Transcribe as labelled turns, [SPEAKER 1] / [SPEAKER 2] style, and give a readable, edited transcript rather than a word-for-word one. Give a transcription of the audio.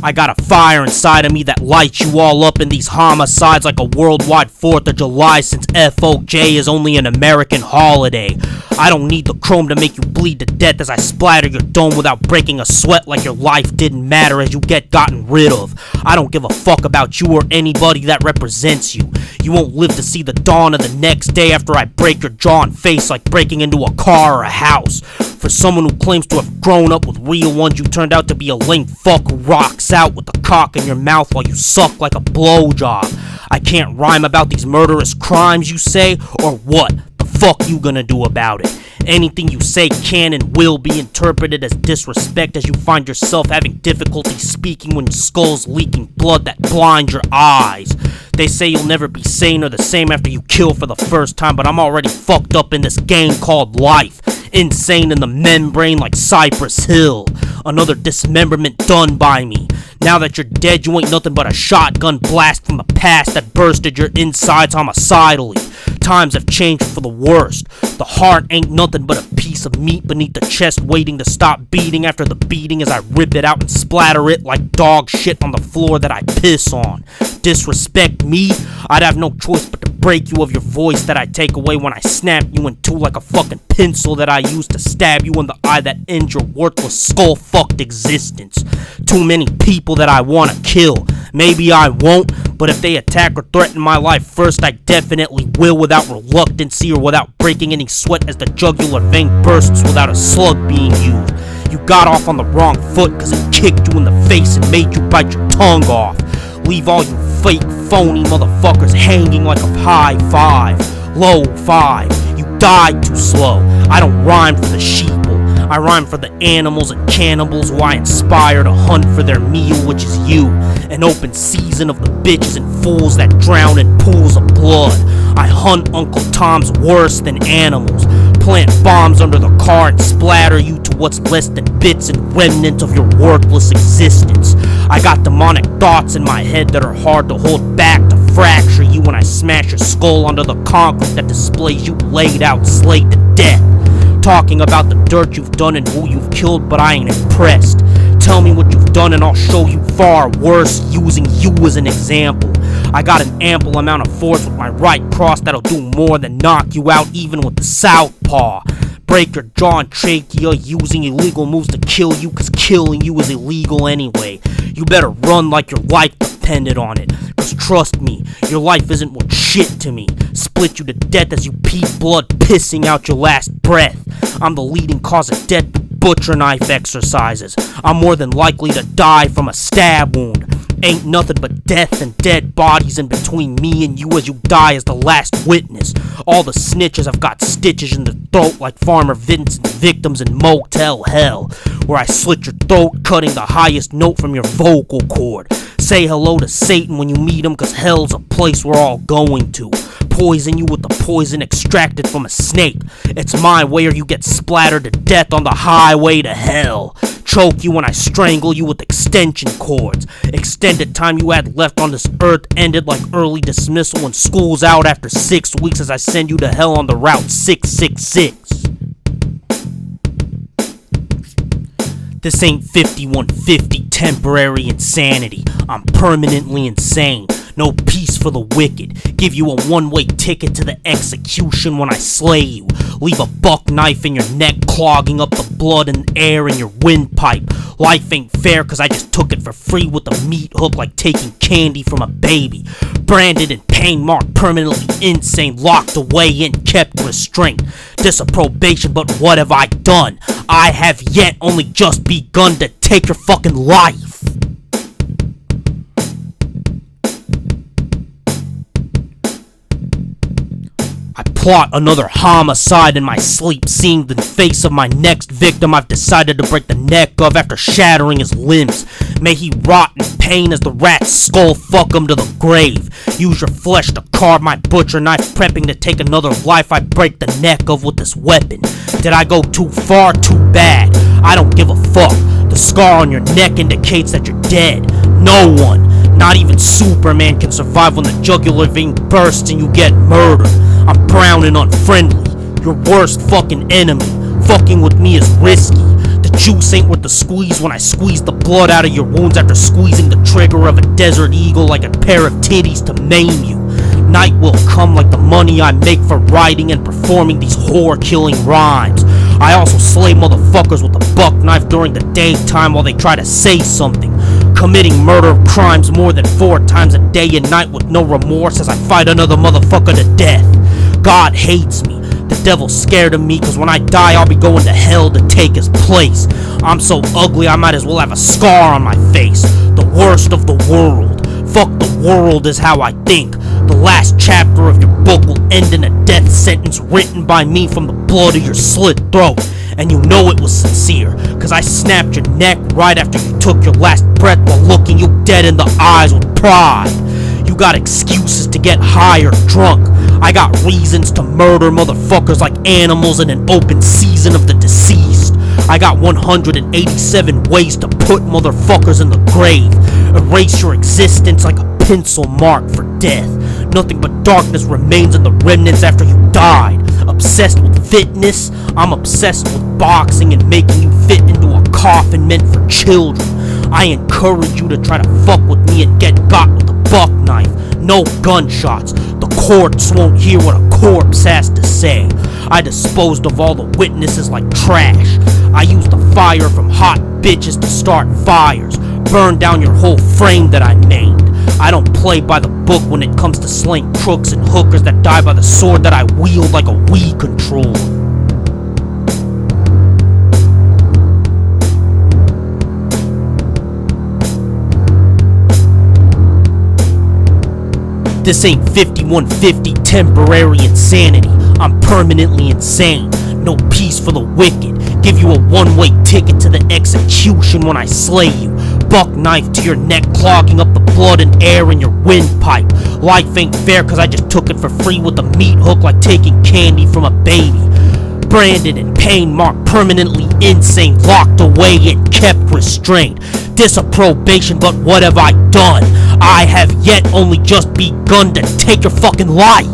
[SPEAKER 1] I got a fire inside of me that lights you all up in these homicides like a worldwide 4th of July, since FOJ is only an American holiday. I don't need the chrome to make you bleed to death as I splatter your dome without breaking a sweat like your life didn't matter as you get gotten rid of. I don't give a fuck about you or anybody that represents you. You won't live to see the dawn of the next day after I break your jaw and face like breaking into a car or a house. For someone who claims to have grown up with real ones, you turned out to be a lame fuck who rocks out with the cock in your mouth while you suck like a blowjob. I can't rhyme about these murderous crimes you say, or what? The fuck you gonna do about it? Anything you say can and will be interpreted as disrespect as you find yourself having difficulty speaking when your skull's leaking blood that blinds your eyes. They say you'll never be sane or the same after you kill for the first time, but I'm already fucked up in this game called life. Insane in the membrane like Cypress Hill. Another dismemberment done by me. Now that you're dead, you ain't nothing but a shotgun blast from the past that bursted your insides homicidally. Times have changed for the worst. The heart ain't nothing but a piece of meat beneath the chest waiting to stop beating after the beating as I rip it out and splatter it like dog shit on the floor that I piss on. Disrespect me? I'd have no choice but to break you of your voice that I take away when I snap you in two like a fucking pencil that I use to stab you in the eye that ends your worthless skull-fucked existence. Too many people that I wanna kill. Maybe I won't, but if they attack or threaten my life first, I definitely will without reluctancy or without breaking any sweat as the jugular vein bursts without a slug being used. You got off on the wrong foot cause it kicked you in the face and made you bite your tongue off. Leave all you fake, phony motherfuckers hanging like a high five. Low five. You died too slow. I don't rhyme for the sheeple. I rhyme for the animals and cannibals who I inspire to hunt for their meal, which is you. An open season of the bitches and fools that drown in pools of blood. I hunt Uncle Tom's worse than animals. Plant bombs under the car and splatter you to what's less than bits and remnants of your worthless existence. I got demonic thoughts in my head that are hard to hold back to fracture you when I smash your skull onto the concrete that displays you laid out, slayed to death. Talking about the dirt you've done and who you've killed, but I ain't impressed. Tell me what you've done and I'll show you far worse using you as an example. I got an ample amount of force with my right cross that'll do more than knock you out even with the southpaw. Break your jaw and trachea using illegal moves to kill you cause killing you is illegal anyway. You better run like your life depended on it. Cause trust me, your life isn't worth shit to me. Split you to death as you pee blood pissing out your last breath. I'm the leading cause of death with butcher knife exercises. I'm more than likely to die from a stab wound. Ain't nothing but death and dead bodies in between me and you as you die as the last witness. All the snitches have got stitches in the throat like Farmer Vincent's victims in Motel Hell, where I slit your throat cutting the highest note from your vocal cord. Say hello to Satan when you meet him cause hell's a place we're all going to. Poison you with the poison extracted from a snake. It's my way or you get splattered to death on the highway to hell. Choke you when I strangle you with extension cords. Extended time you had left on this earth ended like early dismissal when school's out after 6 weeks as I send you to hell on the route 666. This ain't 5150 temporary insanity. I'm permanently insane. No peace for the wicked. Give you a one-way ticket to the execution when I slay you. Leave a buck knife in your neck clogging up the blood and air in your windpipe. Life ain't fair cause I just took it for free with a meat hook like taking candy from a baby. Branded and pain marked, permanently insane, locked away in kept restraint. Disapprobation, but what have I done? I have yet only just begun to take your fucking life. I plot another homicide in my sleep, seeing the face of my next victim I've decided to break the neck of after shattering his limbs. May he rot in pain as the rat's skull fuck him to the grave. Use your flesh to carve my butcher knife, prepping to take another life I break the neck of with this weapon. Did I go too far? Too bad. I don't give a fuck. The scar on your neck indicates that you're dead. No one, not even Superman, can survive when the jugular vein bursts and you get murdered. I'm brown and unfriendly, your worst fucking enemy. Fucking with me is risky. The juice ain't worth the squeeze when I squeeze the blood out of your wounds after squeezing the trigger of a desert eagle like a pair of titties to maim you. Night will come like the money I make for writing and performing these whore-killing rhymes. I also slay motherfuckers with a buck knife during the daytime while they try to say something. Committing murder crimes more than 4 times a day and night with no remorse as I fight another motherfucker to death. God hates me. The devil's scared of me, cause when I die I'll be going to hell to take his place. I'm so ugly I might as well have a scar on my face. The worst of the world. Fuck the world is how I think. The last chapter of your book will end in a death sentence written by me from the blood of your slit throat. And you know it was sincere, cause I snapped your neck right after you took your last breath while looking you dead in the eyes with pride. You got excuses to get high or drunk. I got reasons to murder motherfuckers like animals in an open season of the deceased. I got 187 ways to put motherfuckers in the grave. Erase your existence like a pencil mark for death. Nothing but darkness remains in the remnants after you died. Obsessed with fitness, I'm obsessed with boxing and making you fit into a coffin meant for children. I encourage you to try to fuck with me and get got with a buck knife. No gunshots. The courts won't hear what a corpse has to say. I disposed of all the witnesses like trash. I used the fire from hot bitches to start fires. Burn down your whole frame that I made. I don't play by the book when it comes to slaying crooks and hookers that die by the sword that I wield like a Wii controller. This ain't 5150 temporary insanity. I'm permanently insane. No peace for the wicked. Give you a one-way ticket to the execution when I slay you. Buck knife to your neck, clogging up the blood and air in your windpipe. Life ain't fair cause I just took it for free with a meat hook like taking candy from a baby. Branded and pain marked, permanently insane, locked away and kept restrained. Disapprobation, but what have I done? I have yet only just begun to take your fucking life.